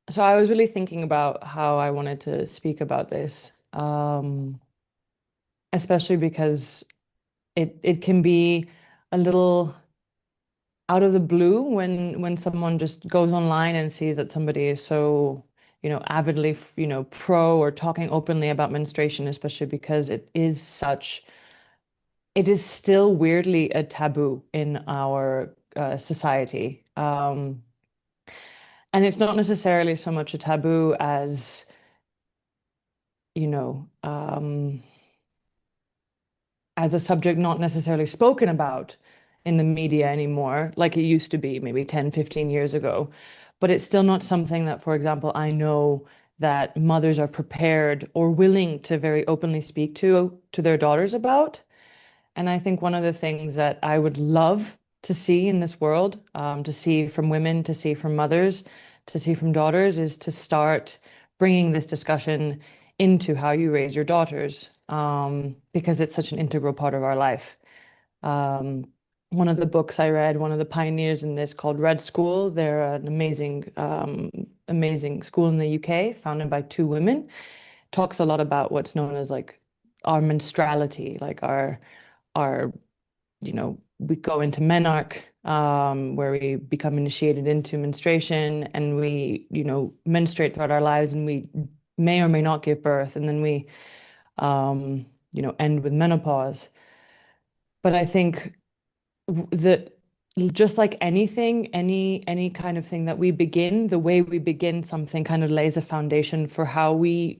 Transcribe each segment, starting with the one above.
So I was really thinking about how I wanted to speak about this, especially because it can be a little out of the blue when someone just goes online and sees that somebody is so, avidly, pro or talking openly about menstruation, especially because it is still weirdly a taboo in our society. And it's not necessarily so much a taboo as, you know, um, as a subject not necessarily spoken about in the media anymore, like it used to be maybe 10, 15 years ago. But it's still not something that, for example, I know that mothers are prepared or willing to very openly speak to their daughters about. And I think one of the things that I would love to see in this world, to see from women, to see from mothers, to see from daughters, is to start bringing this discussion into how you raise your daughters, because it's such an integral part of our life. Um, One of the books I read, one of the pioneers in this called Red School, they're an amazing school in the UK, founded by two women, talks a lot about what's known as like our menstruality, like our we go into menarche, where we become initiated into menstruation and we, menstruate throughout our lives and we may or may not give birth. And then we, end with menopause. But I think that just like anything, any kind of thing that we begin, the way we begin something kind of lays a foundation for how we,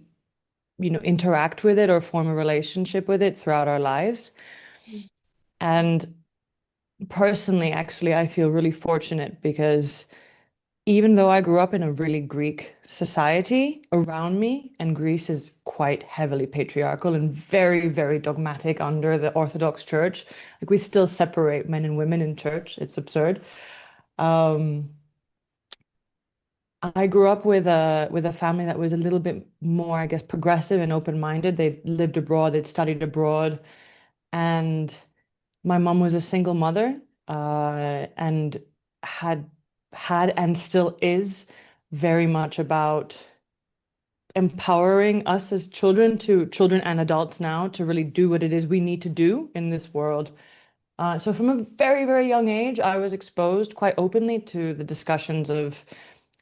interact with it or form a relationship with it throughout our lives. And personally, actually, I feel really fortunate because even though I grew up in a really Greek society around me, and Greece is quite heavily patriarchal and very, very dogmatic under the Orthodox Church, like we still separate men and women in church. It's absurd. Um, I grew up with a family that was a little bit more, I guess, progressive and open-minded. They lived abroad, they'd studied abroad, and my mom was a single mother, and had and still is very much about empowering us as children and adults now to really do what it is we need to do in this world. So from a very, very young age, I was exposed quite openly to the discussions of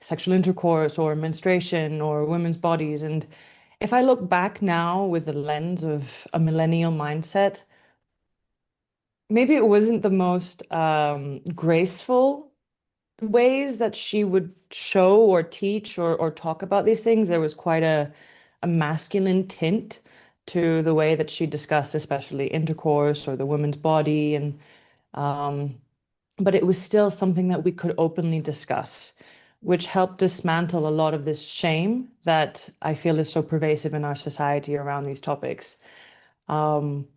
sexual intercourse or menstruation or women's bodies. And if I look back now with the lens of a millennial mindset, maybe it wasn't the most graceful ways that she would show or teach or talk about these things. There was quite a masculine tint to the way that she discussed, especially intercourse or the woman's body, and um, but it was still something that we could openly discuss, which helped dismantle a lot of this shame that I feel is so pervasive in our society around these topics. Um,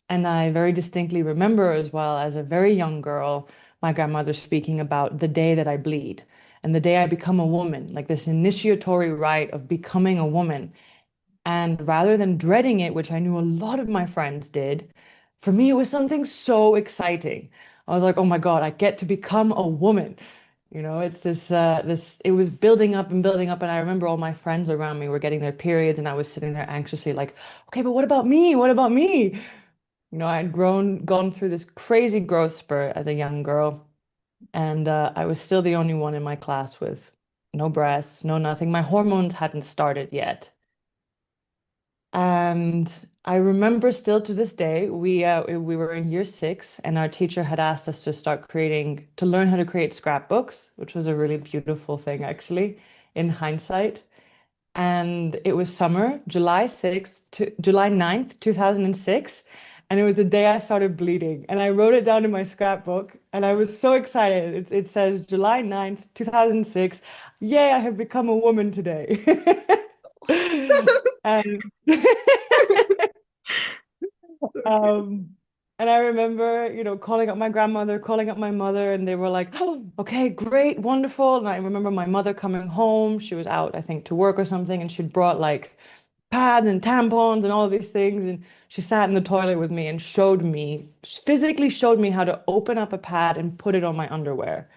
and I very distinctly remember as well as a very young girl, my grandmother speaking about the day that I bleed and the day I become a woman, like this initiatory rite of becoming a woman. And rather than dreading it, which I knew a lot of my friends did, for me, it was something so exciting. I was like, oh my God, I get to become a woman. It's it was building up and building up. And I remember all my friends around me were getting their periods, and I was sitting there anxiously, like, okay, but what about me? What about me? I had gone through this crazy growth spurt as a young girl, and I was still the only one in my class with no breasts, no nothing. My hormones hadn't started yet. And I remember still to this day, we were in year 6, and our teacher had asked us to to learn how to create scrapbooks, which was a really beautiful thing, actually, in hindsight. And it was summer, July 9th, 2006. And it was the day I started bleeding. And I wrote it down in my scrapbook, and I was so excited. It says July 9th, 2006. Yay, I have become a woman today. And Um, and I remember, calling up my grandmother, calling up my mother, and they were like, oh, okay, great, wonderful. And I remember my mother coming home. She was out, I think, to work or something, and she'd brought like pads and tampons and all of these things. And she sat in the toilet with me and physically showed me how to open up a pad and put it on my underwear.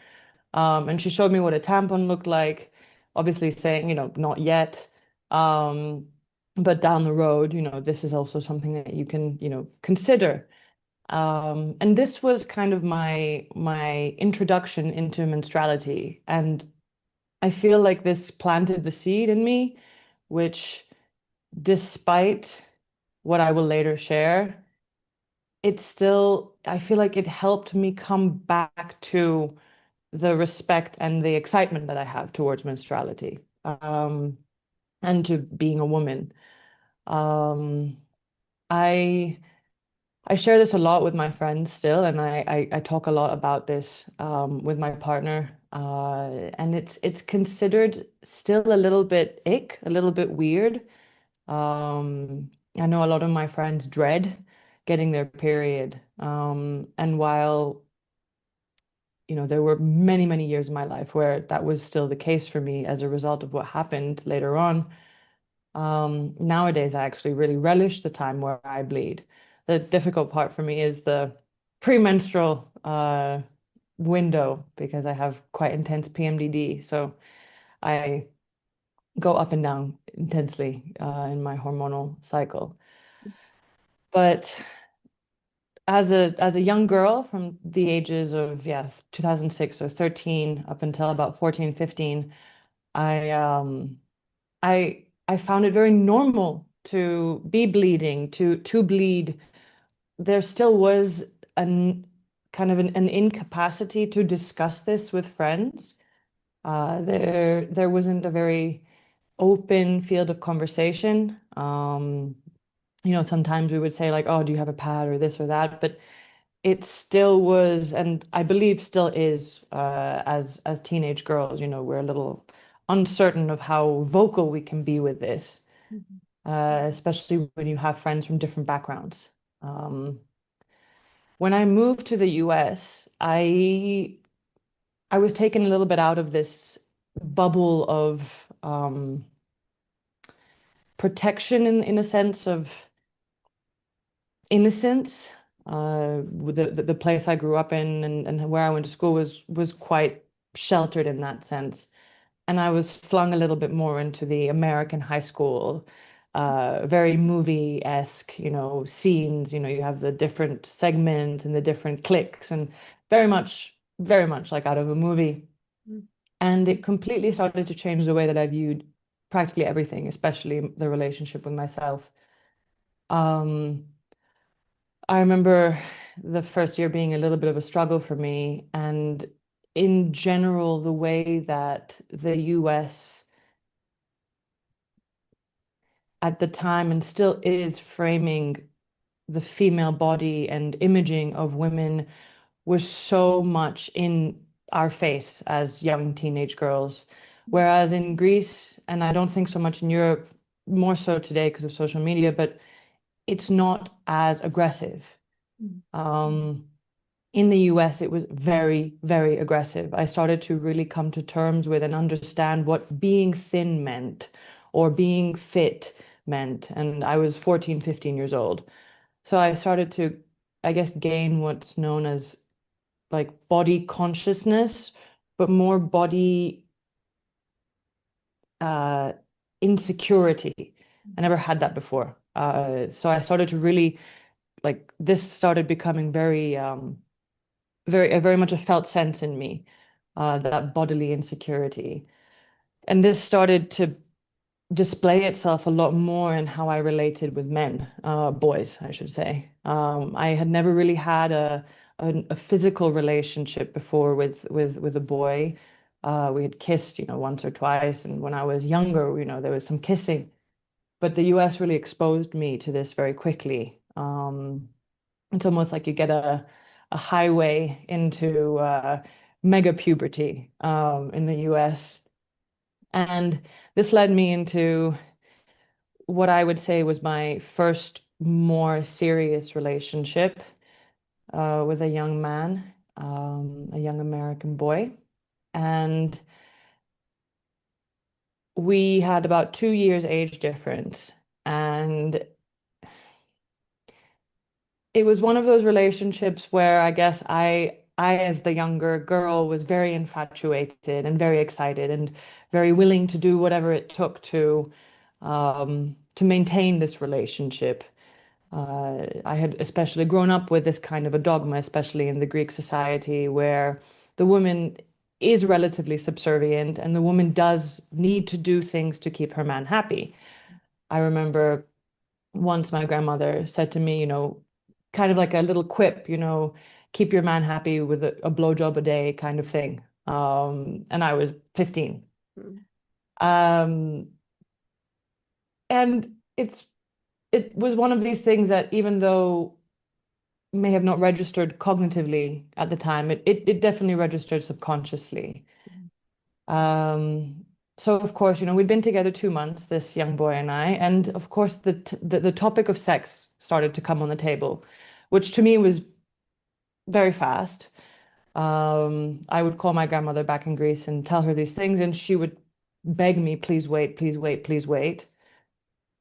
And she showed me what a tampon looked like. obviously saying, not yet. Um, but down the road, this is also something that you can, consider. And this was kind of my introduction into menstruality. And I feel like this planted the seed in me, which, despite what I will later share, it still, I feel like it helped me come back to the respect and the excitement that I have towards menstruality, and to being a woman. Um, I I share this a lot with my friends still, and I talk a lot about this with my partner. And it's considered still a little bit ick, a little bit weird. I know a lot of my friends dread getting their period. And while, there were many, many years in my life where that was still the case for me as a result of what happened later on. Nowadays, I actually really relish the time where I bleed. The difficult part for me is the premenstrual window because I have quite intense PMDD. So I go up and down intensely in my hormonal cycle. But as a young girl from the ages of 2006 or 13 up until about 14, 15, I I found it very normal to be bleeding, to bleed. There still was an kind of an incapacity to discuss this with friends. There wasn't a very open field of conversation. Sometimes we would say like, "Oh, do you have a pad or this or that?" But it still was, and I believe still is, as teenage girls, we're a little uncertain of how vocal we can be with this, especially when you have friends from different backgrounds. Um, when I moved to the US, I was taken a little bit out of this bubble of protection in a sense of innocence. The place I grew up in and where I went to school was quite sheltered in that sense. And I was flung a little bit more into the American high school, very movie-esque, scenes. You have the different segments and the different cliques, and very much like out of a movie. And it completely started to change the way that I viewed practically everything, especially the relationship with myself. Um, I remember the first year being a little bit of a struggle for me, and in general, the way that the US at the time and still is framing the female body and imaging of women was so much in our face as young teenage girls. Whereas in Greece, and I don't think so much in Europe, more so today because of social media, but it's not as aggressive. Um, in the US, it was very, very aggressive. I started to really come to terms with and understand what being thin meant or being fit meant. And I was 14, 15 years old. So I started to, I guess, gain what's known as like body consciousness, but more body uh, insecurity. I never had that before. So I started to really like this started becoming very much a felt sense in me, that bodily insecurity. And this started to display itself a lot more in how I related with men, boys, I should say. I had never really had a physical relationship before with a boy. We had kissed, once or twice, and when I was younger, there was some kissing. But the US really exposed me to this very quickly. It's almost like you get a highway into mega puberty in the US. And this led me into what I would say was my first more serious relationship with a young man, a young American boy. And we had about 2 years age difference. And it was one of those relationships where I guess I, as the younger girl, was very infatuated and very excited and very willing to do whatever it took to maintain this relationship. I had especially grown up with this kind of a dogma, especially in the Greek society, where the woman is relatively subservient and the woman does need to do things to keep her man happy. I remember once my grandmother said to me, kind of like a little quip, keep your man happy with a blowjob a day kind of thing. And I was 15. Mm. Um, and it was one of these things that even though may have not registered cognitively at the time, it definitely registered subconsciously. Um, so of course, we'd been together 2 months, this young boy and I, and of course the topic of sex started to come on the table, which to me was very fast. I would call my grandmother back in Greece and tell her these things, and she would beg me, please wait, please wait, please wait.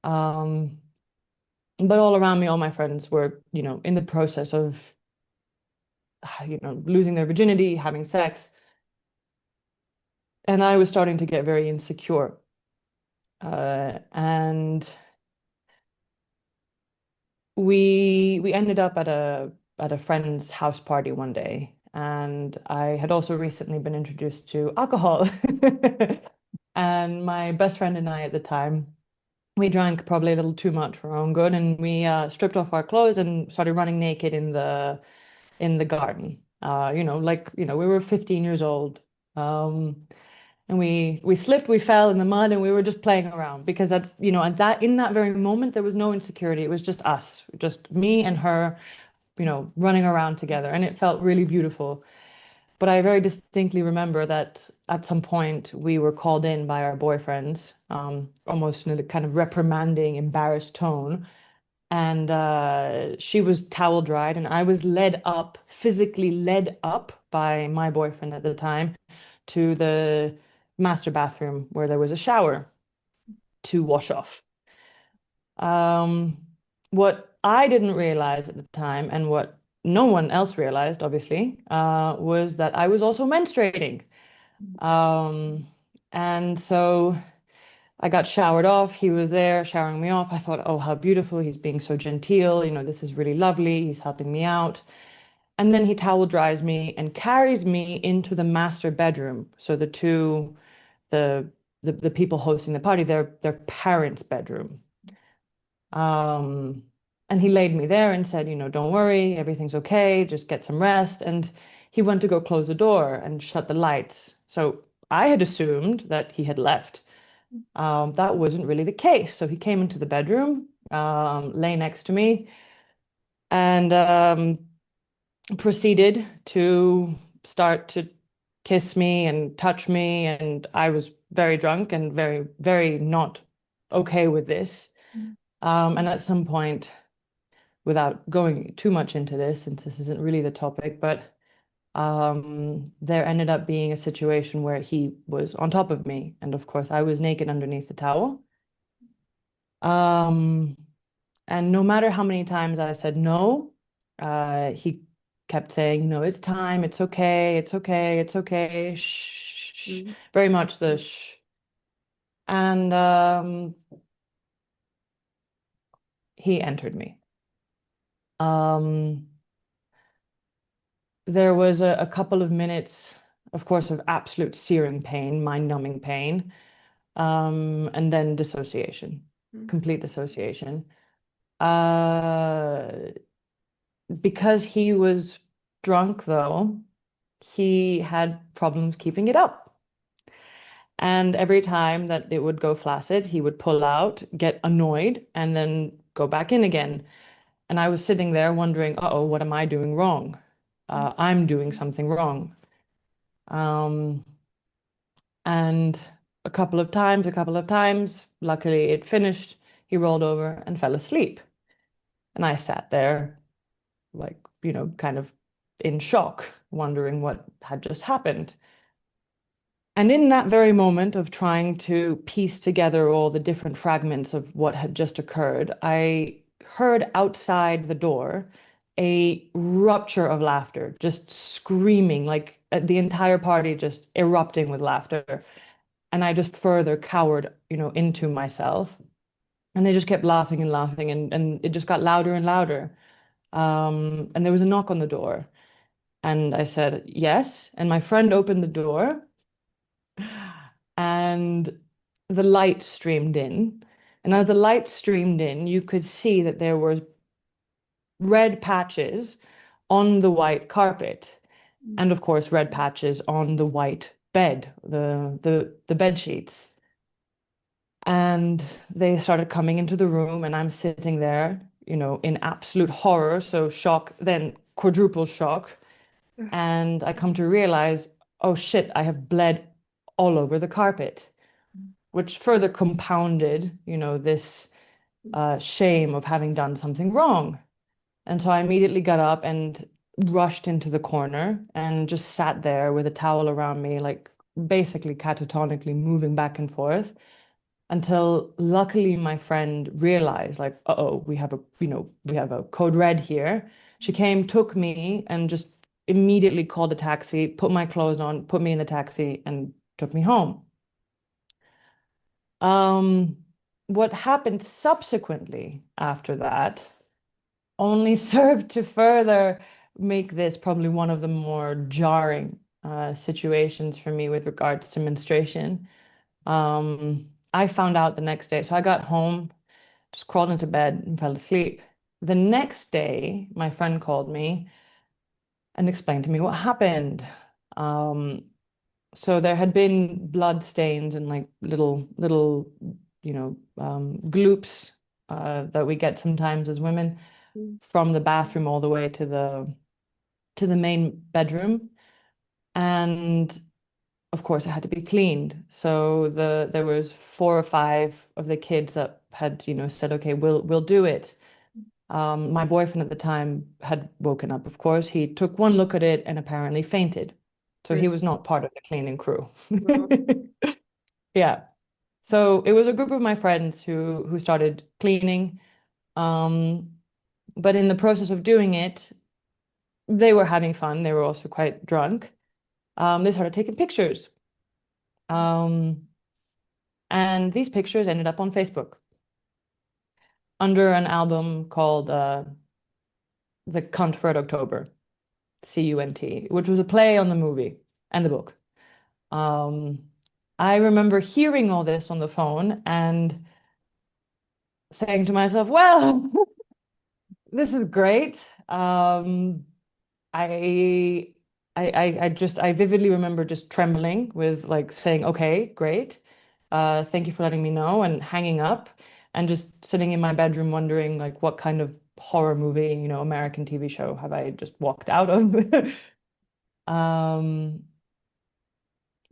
Um, but all around me, all my friends were, in the process of, losing their virginity, having sex, and I was starting to get very insecure. And we ended up at a friend's house party one day, and I had also recently been introduced to alcohol. And my best friend and I at the time, we drank probably a little too much for our own good, and we stripped off our clothes and started running naked in the garden. We were 15 years old. And we slipped, we fell in the mud, and we were just playing around because in that very moment there was no insecurity. It was just us, just me and her, running around together, and it felt really beautiful. But I very distinctly remember that at some point we were called in by our boyfriends, almost in a kind of reprimanding, embarrassed tone. And she was towel dried, and I was led up, physically led up by my boyfriend at the time to the master bathroom where there was a shower to wash off. Um, what I didn't realize at the time, and what no one else realized, obviously, was that I was also menstruating. Um, and so I got showered off. He was there showering me off. I thought, oh, how beautiful. He's being so genteel. This is really lovely. He's helping me out. And then he towel dries me and carries me into the master bedroom. So the the people hosting the party, their parents' bedroom. Um, and he laid me there and said, don't worry, everything's okay, just get some rest. And he went to go close the door and shut the lights. So I had assumed that he had left. That wasn't really the case. So he came into the bedroom, lay next to me, and proceeded to start to kiss me and touch me. And I was very drunk and very, very not okay with this. And at some point, without going too much into this, since this isn't really the topic, but there ended up being a situation where he was on top of me. And of course, I was naked underneath the towel. Um, and no matter how many times I said no, he kept saying, it's time, it's okay, it's okay, it's okay, shh, shh. Very much the shh. And he entered me. Um, there was a couple of minutes, of course, of absolute searing pain, mind-numbing pain, and then dissociation, complete dissociation. Uh, because he was drunk, though, he had problems keeping it up. And every time that it would go flaccid, he would pull out, get annoyed, and then go back in again. And I was sitting there wondering, uh-oh, what am I doing wrong? I'm doing something wrong. Um, and a couple of times, luckily it finished. He rolled over and fell asleep. And I sat there, like, kind of in shock, wondering what had just happened. And in that very moment of trying to piece together all the different fragments of what had just occurred, I heard outside the door a rupture of laughter, just screaming, like the entire party just erupting with laughter. And I just further cowered, into myself. And they just kept laughing and laughing, and it just got louder and louder. And there was a knock on the door. And I said, yes. And my friend opened the door, and the light streamed in. And as the light streamed in, you could see that there were red patches on the white carpet, and of course, red patches on the white bed, the bed sheets. And they started coming into the room, and I'm sitting there, in absolute horror, so shock, then quadruple shock. And I come to realize, oh shit, I have bled all over the carpet, which further compounded, this shame of having done something wrong. And so I immediately got up and rushed into the corner and just sat there with a towel around me, like basically catatonically moving back and forth until luckily my friend realized, like, uh-oh, we have a code red here. She came, took me, and just immediately called a taxi, put my clothes on, put me in the taxi, and took me home. Um, what happened subsequently after that only served to further make this probably one of the more jarring situations for me with regards to menstruation. I found out the next day. So I got home, just crawled into bed and fell asleep. The next day, my friend called me and explained to me what happened. Um, so there had been blood stains and like little, gloops that we get sometimes as women from the bathroom all the way to the main bedroom. And of course it had to be cleaned. So there was 4 or 5 of the kids that had, said, okay, we'll do it. My boyfriend at the time had woken up, of course. He took one look at it and apparently fainted. So he was not part of the cleaning crew. No. Yeah. So it was a group of my friends who started cleaning. Um, but in the process of doing it, they were having fun. They were also quite drunk. They started taking pictures. Um, and these pictures ended up on Facebook under an album called The Cunt for October, CUNT, which was a play on the movie and the book. Um, I remember hearing all this on the phone and saying to myself, well, this is great. I, I vividly remember just trembling with like saying, okay, great. Thank you for letting me know, and hanging up and just sitting in my bedroom wondering like what kind of horror movie, American TV show have I just walked out of? Um,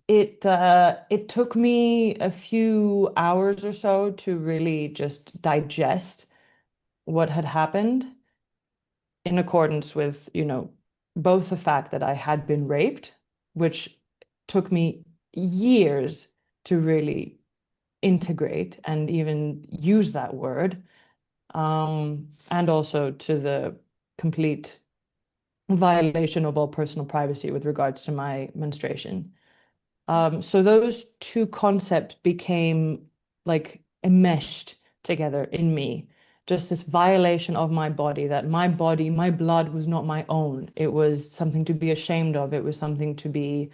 it took me a few hours or so to really just digest what had happened in accordance with, both the fact that I had been raped, which took me years to really integrate and even use that word, and also to the complete violation of all personal privacy with regards to my menstruation. So those two concepts became like enmeshed together in me. Just this violation of my body, that my body, my blood was not my own. It was something to be ashamed of. It was something to be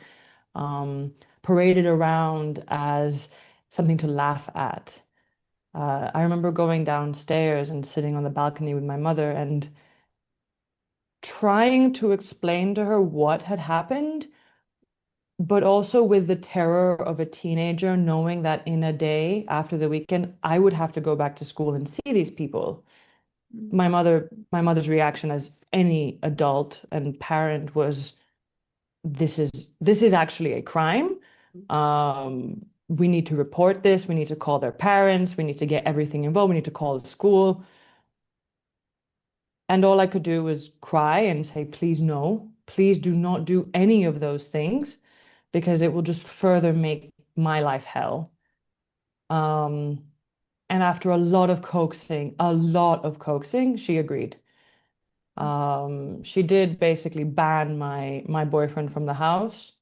um, paraded around as something to laugh at. I remember going downstairs and sitting on the balcony with my mother and trying to explain to her what had happened, but also with the terror of a teenager knowing that in a day after the weekend, I would have to go back to school and see these people. My mother's reaction as any adult and parent was, this is actually a crime. We need to report this. We need to call their parents. We need to get everything involved. We need to call the school. And all I could do was cry and say, please, no, please do not do any of those things because it will just further make my life hell. Um, and after a lot of coaxing, she agreed. She did basically ban my boyfriend from the house,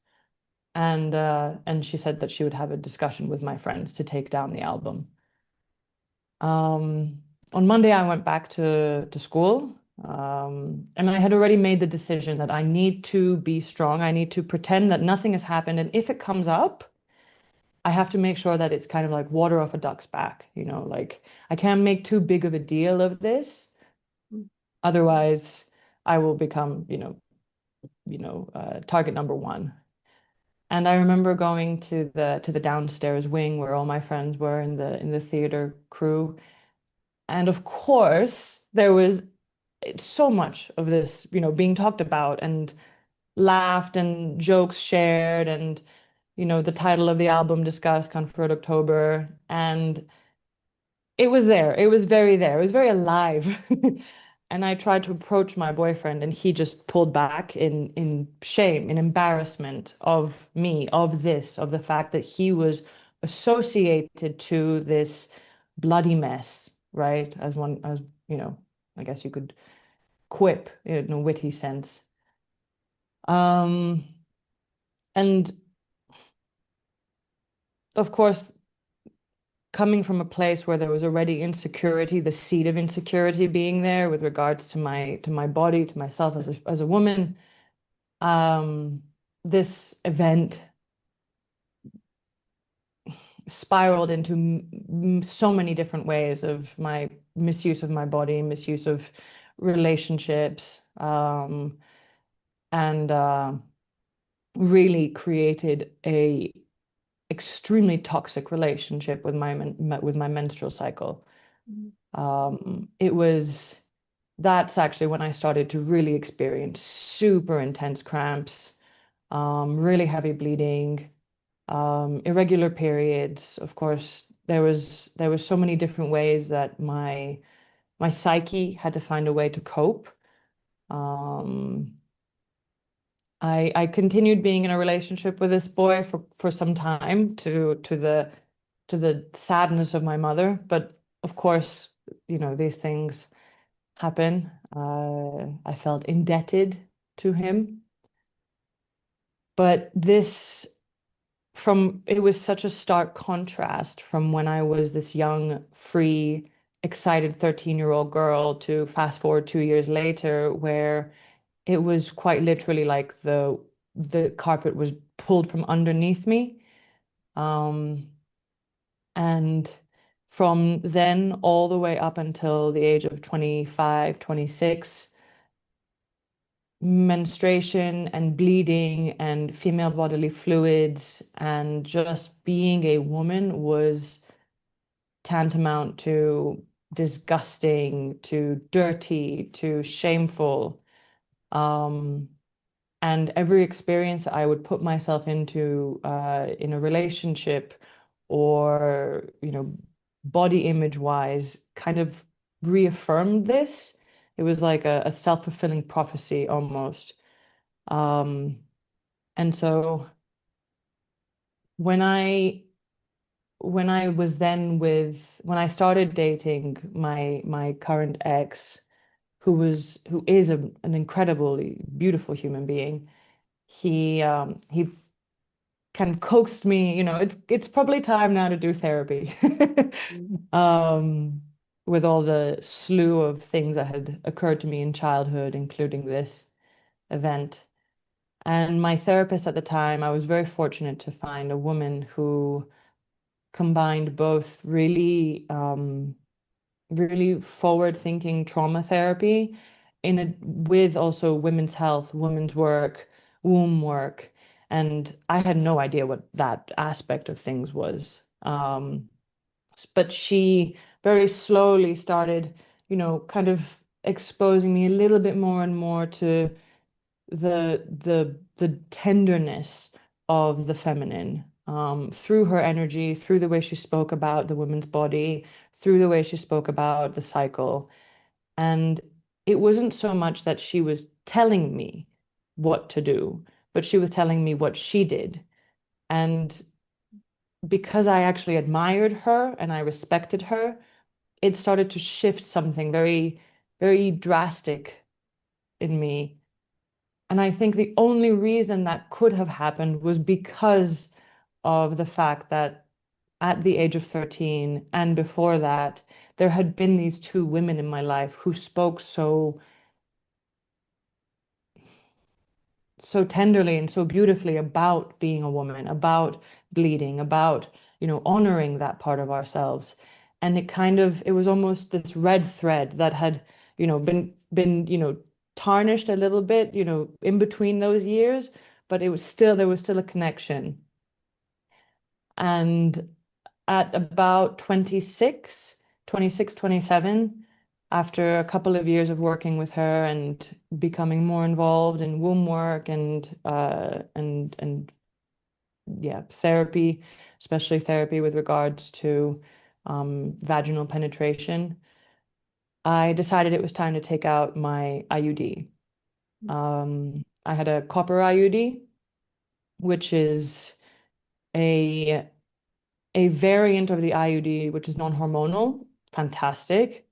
and she said that she would have a discussion with my friends to take down the album. Um, on Monday, I went back to school, and I had already made the decision that I need to be strong. I need to pretend that nothing has happened, and if it comes up, I have to make sure that it's kind of like water off a duck's back, like I can't make too big of a deal of this. Otherwise, I will become, target number one. And I remember going to the downstairs wing where all my friends were in the theater crew. And of course, there was so much of this, being talked about and laughed and jokes shared and, the title of the album discussed, Comfort October. And it was there. It was very there. It was very alive. And I tried to approach my boyfriend, and he just pulled back in shame, in embarrassment of me, of the fact that he was associated to this bloody mess, right? As I guess you could quip in a witty sense. Um, and of course, coming from a place where there was already insecurity, the seed of insecurity being there with regards to my body, to myself as a woman, um, this event spiraled into so many different ways of my misuse of my body, misuse of relationships, and really created a extremely toxic relationship with my menstrual cycle. It was That's actually when I started to really experience super intense cramps, really heavy bleeding, irregular periods. Of course, there was so many different ways that my psyche had to find a way to cope. Um, I continued being in a relationship with this boy for some time to the sadness of my mother, but of course, these things happen. I felt indebted to him, but it was such a stark contrast from when I was this young, free, excited 13-year-old girl to fast forward 2 years later, where it was quite literally like the carpet was pulled from underneath me. Um, and from then all the way up until the age of 25, 26, menstruation and bleeding and female bodily fluids and just being a woman was tantamount to disgusting, to dirty, to shameful. Um, and every experience I would put myself into in a relationship or, body image wise, kind of reaffirmed this. It was like a self-fulfilling prophecy almost. Um, and so when I when I started dating my current ex, who is an incredibly beautiful human being, he kind of coaxed me, it's probably time now to do therapy. Um, with all the slew of things that had occurred to me in childhood, including this event. And my therapist at the time, I was very fortunate to find a woman who combined both really forward-thinking trauma therapy with also women's health, women's work, womb work. And I had no idea what that aspect of things was. But she very slowly started, kind of exposing me a little bit more and more to the tenderness of the feminine, through her energy, through the way she spoke about the woman's body, through the way she spoke about the cycle. And it wasn't so much that she was telling me what to do, but she was telling me what she did. And because I actually admired her and I respected her, it started to shift something very, very drastic in me. And I think the only reason that could have happened was because of the fact that at the age of 13 and before that, there had been these two women in my life who spoke so tenderly and so beautifully about being a woman, about bleeding, about, honoring that part of ourselves. And it was almost this red thread that had, been tarnished a little bit, in between those years, but there was still a connection. And at about 26, 27, after a couple of years of working with her and becoming more involved in womb work and yeah, therapy, especially therapy with regards to vaginal penetration, I decided it was time to take out my IUD. I had a copper IUD, which is a a variant of the IUD, which is non-hormonal, fantastic.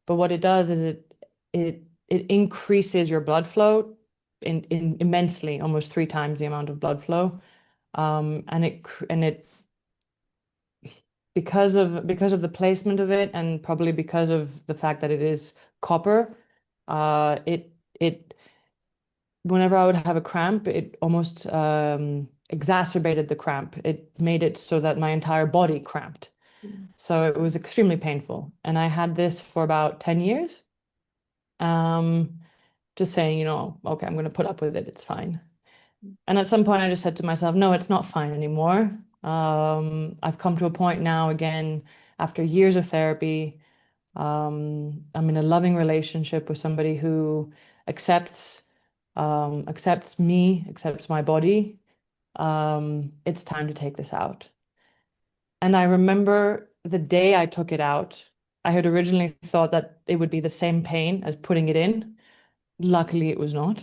But what it does is it increases your blood flow in immensely, almost 3 times the amount of blood flow. And it because of the placement of it, and probably because of the fact that it is copper, it whenever I would have a cramp, it almost exacerbated the cramp. It made it so that my entire body cramped. So it was extremely painful. And I had this for about 10 years. Um, just saying, okay, I'm going to put up with it. It's fine. And at some point, I just said to myself, no, it's not fine anymore. I've come to a point now, again, after years of therapy. I'm in a loving relationship with somebody who accepts accepts me, accepts my body. It's time to take this out. And I remember the day I took it out, I had originally thought that it would be the same pain as putting it in. Luckily, it was not.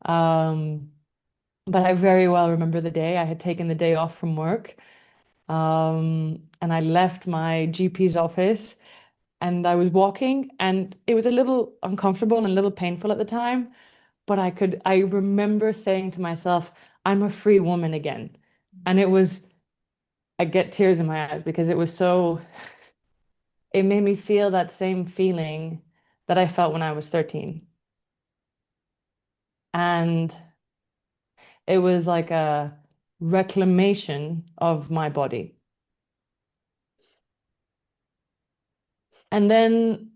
Um, but I very well remember the day. I had taken the day off from work, and I left my GP's office and I was walking, and it was a little uncomfortable and a little painful at the time, but I remember saying to myself, I'm a free woman again. And I get tears in my eyes because it made me feel that same feeling that I felt when I was 13. And it was like a reclamation of my body. And then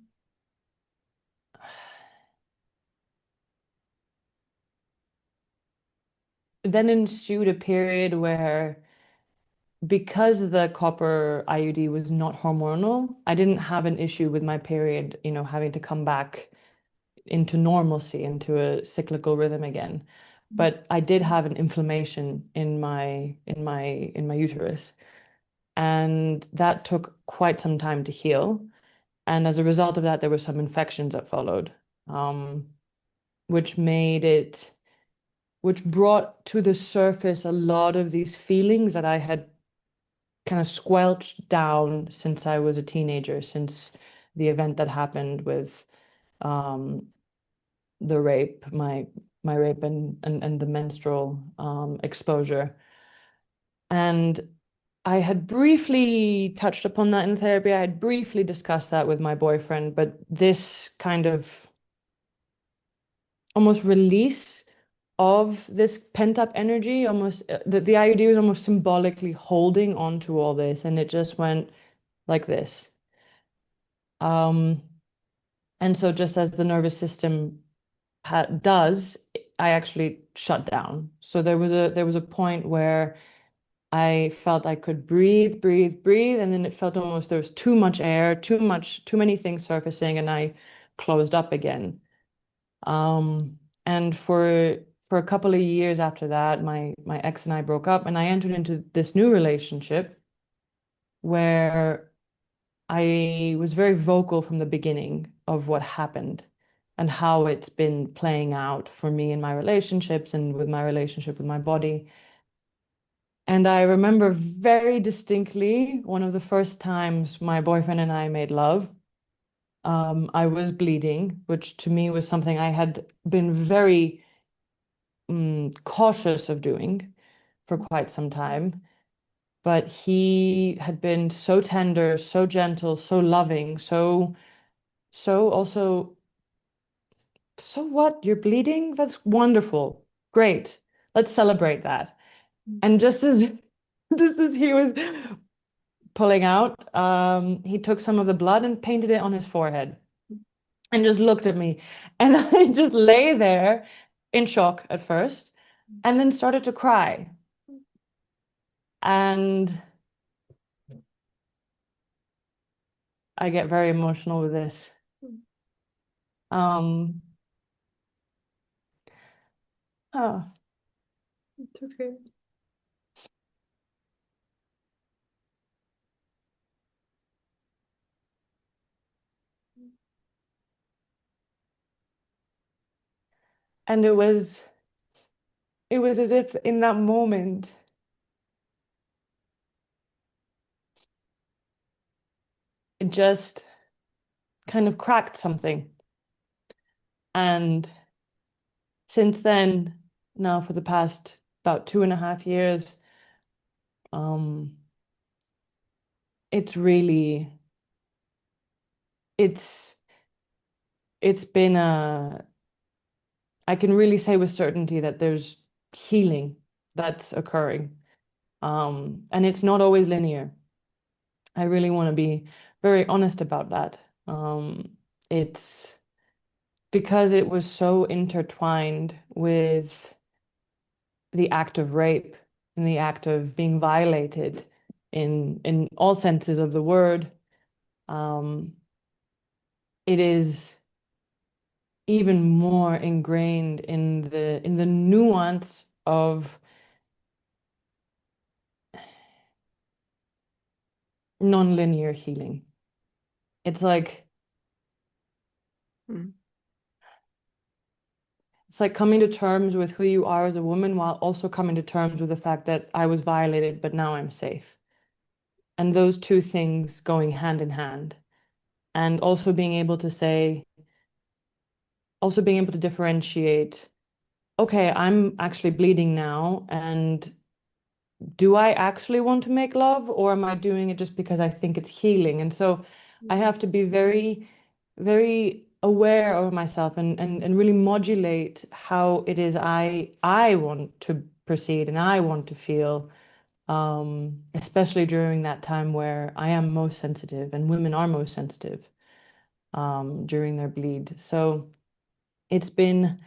ensued a period where, because the copper IUD was not hormonal, I didn't have an issue with my period, having to come back into normalcy, into a cyclical rhythm again. But I did have an inflammation in my uterus, and that took quite some time to heal. And as a result of that, there were some infections that followed, um, which made it, which brought to the surface a lot of these feelings that I had kind of squelched down since I was a teenager, since the event that happened with um, the rape, my rape and the menstrual exposure. And I had briefly touched upon that in therapy. I had briefly discussed that with my boyfriend, but this kind of almost release of this pent-up energy, almost the IUD was almost symbolically holding on to all this, and it just went like this. Um, and so just as the nervous system does, I actually shut down. So there was a point where I felt I could breathe, breathe, breathe, and then it felt almost there was too much air, too many things surfacing, and I closed up again. And for a couple of years after that, my ex and I broke up, and I entered into this new relationship where I was very vocal from the beginning of what happened and how it's been playing out for me in my relationships and with my relationship with my body. And I remember very distinctly one of the first times my boyfriend and I made love. I was bleeding, which to me was something I had been very cautious of doing for quite some time. But he had been so tender, so gentle, so loving, so also, so what? You're bleeding? That's wonderful. Great. Let's celebrate that. And just as just as he was pulling out, he took some of the blood and painted it on his forehead and just looked at me. And I just lay there in shock at first and then started to cry. And I get very emotional with this. Um, oh, It's okay. and it was as if in that moment it just kind of cracked something. And since then, now for the past about 2.5 years, um, it's really it's it's been a I can really say with certainty that there's healing that's occurring. And it's not always linear. I really want to be very honest about that. It's because it was so intertwined with the act of rape and the act of being violated in all senses of the word. Um, it is even more ingrained in the nuance of nonlinear healing. It's like Mm. it's like coming to terms with who you are as a woman while also coming to terms with the fact that I was violated, but now I'm safe. And those two things going hand in hand. And also being able to say, also being able to differentiate, okay, I'm actually bleeding now, and do I actually want to make love, or am I doing it just because I think it's healing? And so I have to be very, very aware of myself and really modulate how it is I want to proceed and I want to feel, especially during that time where I am most sensitive and women are most sensitive during their bleed. So it's been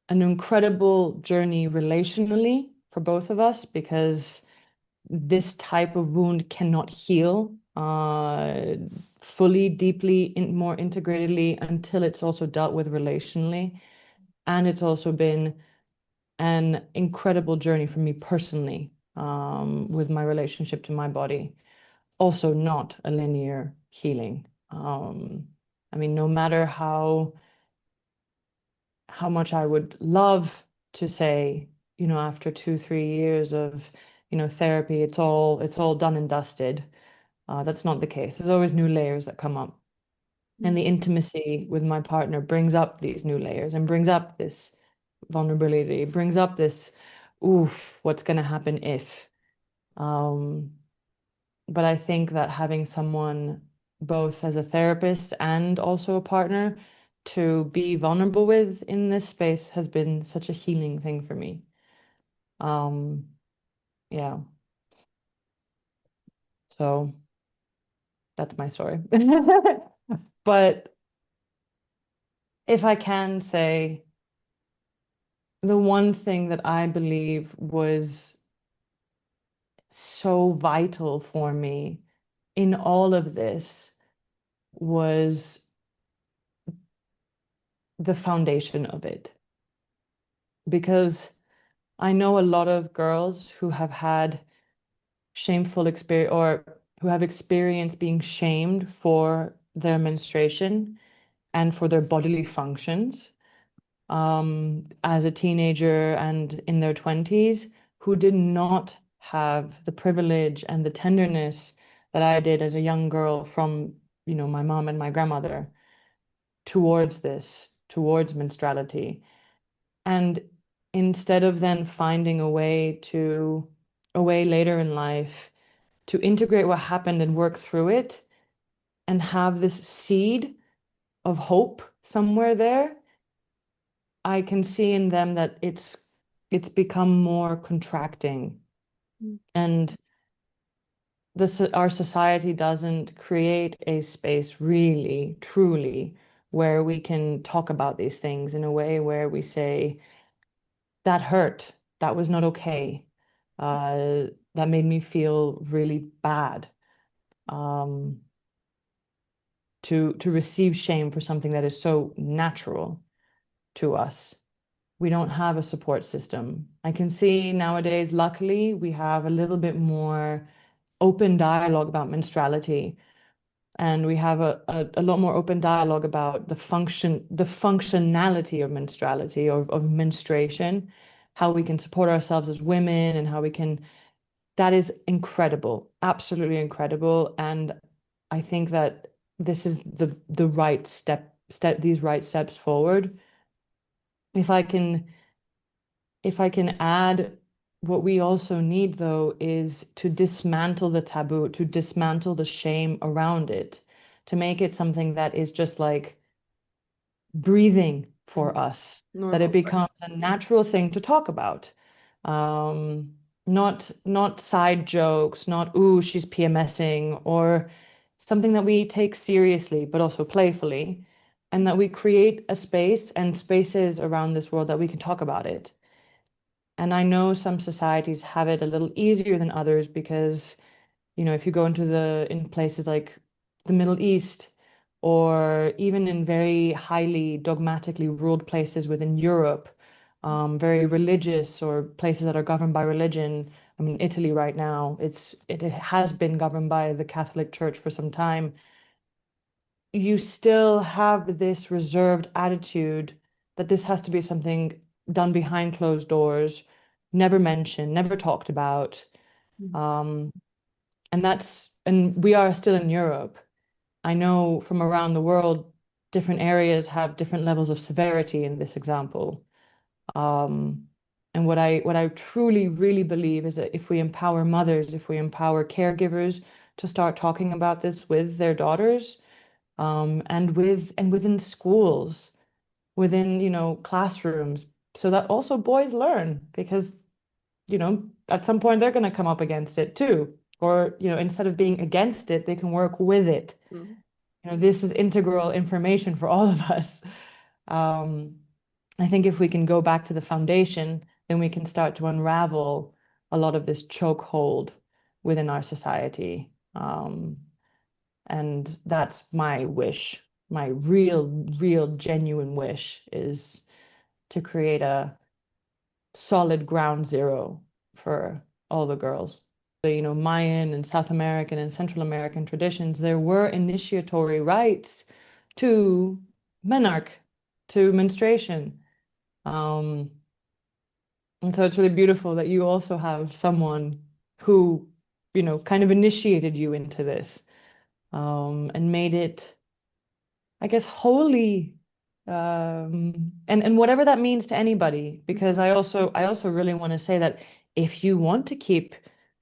an incredible journey relationally for both of us because this type of wound cannot heal fully, deeply, more integratedly until it's also dealt with relationally. And it's also been an incredible journey for me personally with my relationship to my body. Also, not a linear healing. I mean, no matter how much I would love to say, after 2, 3 years of, therapy, it's all done and dusted. That's not the case. There's always new layers that come up. And the intimacy with my partner brings up these new layers and brings up this vulnerability, brings up this, oof, what's going to happen if? Um, but I think that having someone both as a therapist and also a partner to be vulnerable with in this space has been such a healing thing for me. Um, yeah, so that's my story. But if I can say the one thing that I believe was so vital for me in all of this was the foundation of it. Because I know a lot of girls who have had shameful experience or who have experienced being shamed for their menstruation and for their bodily functions as a teenager and in their 20s who did not have the privilege and the tenderness that I did as a young girl from my mom and my grandmother towards this, towards menstruality. And instead of then finding a way later in life to integrate what happened and work through it and have this seed of hope somewhere there, I can see in them that it's become more contracting. Mm. And our society doesn't create a space really, truly, where we can talk about these things in a way where we say, that hurt, that was not okay, uh, that made me feel really bad. Um, to receive shame for something that is so natural to us. We don't have a support system. I can see nowadays, luckily, we have a little bit more open dialogue about menstruality, and we have a lot more open dialogue about the functionality of menstruality or of menstruation, how we can support ourselves as women and how we can. That is incredible, absolutely incredible. And I think that this is the right these right steps forward. If I can if I can add, what we also need though is to dismantle the taboo, to dismantle the shame around it, to make it something that is just like breathing for Mhm. us, that it Normal. becomes a natural thing to talk about. Not side jokes, not, ooh, she's PMSing, or something that we take seriously, but also playfully, and that we create a space and spaces around this world that we can talk about it. And I know some societies have it a little easier than others because, if you go in places like the Middle East, or even in very highly dogmatically ruled places within Europe, very religious or places that are governed by religion. I mean, Italy right now, it has been governed by the Catholic Church for some time. You still have this reserved attitude that this has to be something done behind closed doors, never mentioned, never talked about. Mhm. Um, and we are still in Europe. I know from around the world, different areas have different levels of severity in this example. Um, and what I truly, really believe is that if we empower mothers, if we empower caregivers to start talking about this with their daughters, and within schools, within, classrooms, so that also boys learn, because, at some point they're going to come up against it too. Or, instead of being against it, they can work with it. Mhm. This is integral information for all of us. Um, I think if we can go back to the foundation, then we can start to unravel a lot of this chokehold within our society. And that's my wish. My real, real, genuine wish is to create a solid ground zero for all the girls. The, Mayan and South American and Central American traditions, there were initiatory rites to menarche, to menstruation. Um, and so it's really beautiful that you also have someone who, kind of initiated you into this, and made it, I guess, holy, and whatever that means to anybody. Because Mhm. I also really want to say that if you want to keep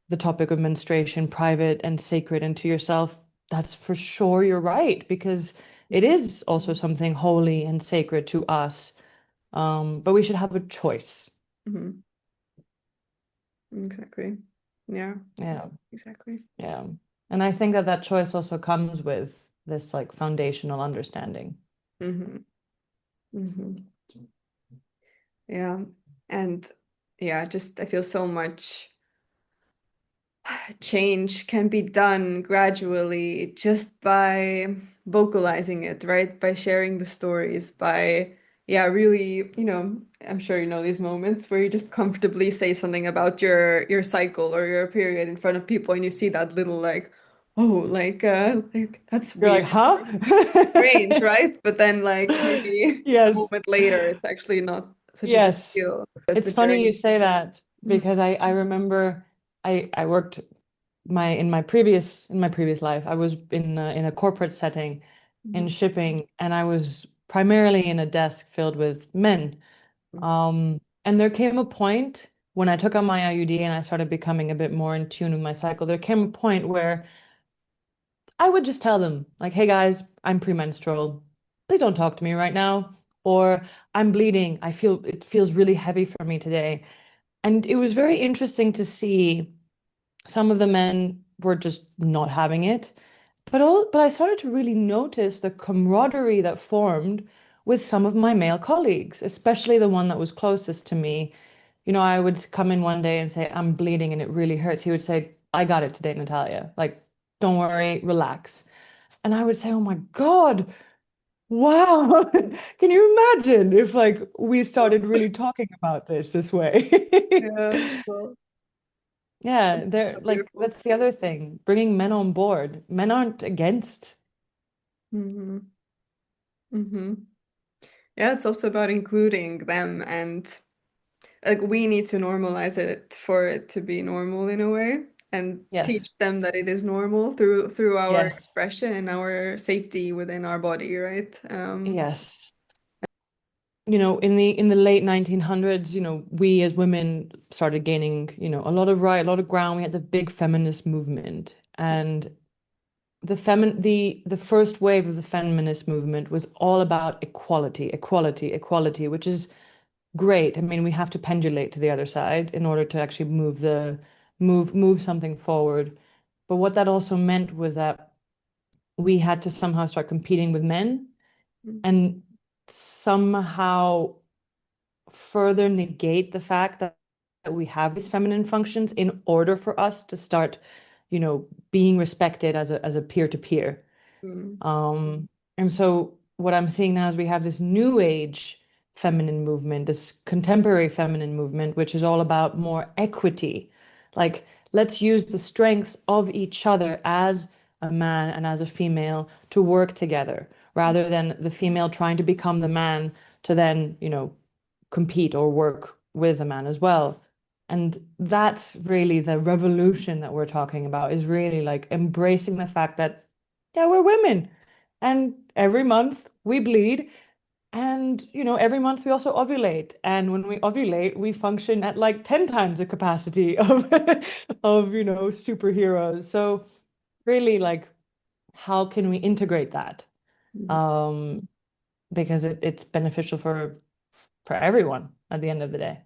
the topic of menstruation private and sacred and to yourself, that's for sure your right, because it is also something holy and sacred to us. But we should have a choice. Mhm. Exactly. Yeah, Yeah, exactly. yeah. And I think that that choice also comes with this like foundational understanding. Hmm. Hmm. Yeah. And yeah, just I feel so much change can be done gradually just by vocalizing it, right? By sharing the stories, by, yeah, really, I'm sure you know these moments where you just comfortably say something about your cycle or your period in front of people and you see that little like, oh, like that's You're weird, like, huh? strange, right? But then like maybe a Yes. moment later, it's actually not such a big Yes. deal. That It's the funny you journey. say that Mhm. because I remember I worked my in my previous life, I was in a corporate setting in Mhm. shipping, and I was primarily in a desk filled with men. And there came a point when I took on my IUD and I started becoming a bit more in tune with my cycle. There came a point where I would just tell them, like, hey guys, I'm premenstrual. Please don't talk to me right now. Or I'm bleeding. It feels really heavy for me today. And it was very interesting to see some of the men were just not having it. But I started to really notice the camaraderie that formed with some of my male colleagues, especially the one that was closest to me. I would come in one day and say, I'm bleeding and it really hurts. He would say, I got it today, Natalia. Like, don't worry, relax. And I would say, oh my God, wow. Can you imagine if like we started really talking about this way? Yeah, well, Yeah, they're like beautiful. that's the other thing, bringing men on board. Men aren't against. Hmm. Hmm. Yeah, it's also about including them and like we need to normalize it for it to be normal in a way and teach Yes. them that it is normal through our Yes. expression and our safety within our body, right? Yes. In the late 1900s, we as women started gaining, a lot of ground. We had the big feminist movement, and the first wave of the feminist movement was all about equality, equality, equality, which is great. I mean, we have to pendulate to the other side in order to actually move something forward. But what that also meant was that we had to somehow start competing with men and somehow further negate the fact that we have these feminine functions in order for us to start, being respected as a peer to peer. Mm, And so what I'm seeing now is we have this new age feminine movement, this contemporary feminine movement, which is all about more equity. Like, let's use the strengths of each other as a man and as a female to work together, rather than the female trying to become the man to then, compete or work with a man as well. And that's really the revolution that we're talking about, is really like embracing the fact that, yeah, we're women. And every month we bleed. And, every month we also ovulate. And when we ovulate, we function at like 10 times the capacity of, superheroes. So really, like, how can we integrate that? mm. Um, because it's beneficial for everyone at the end of the day.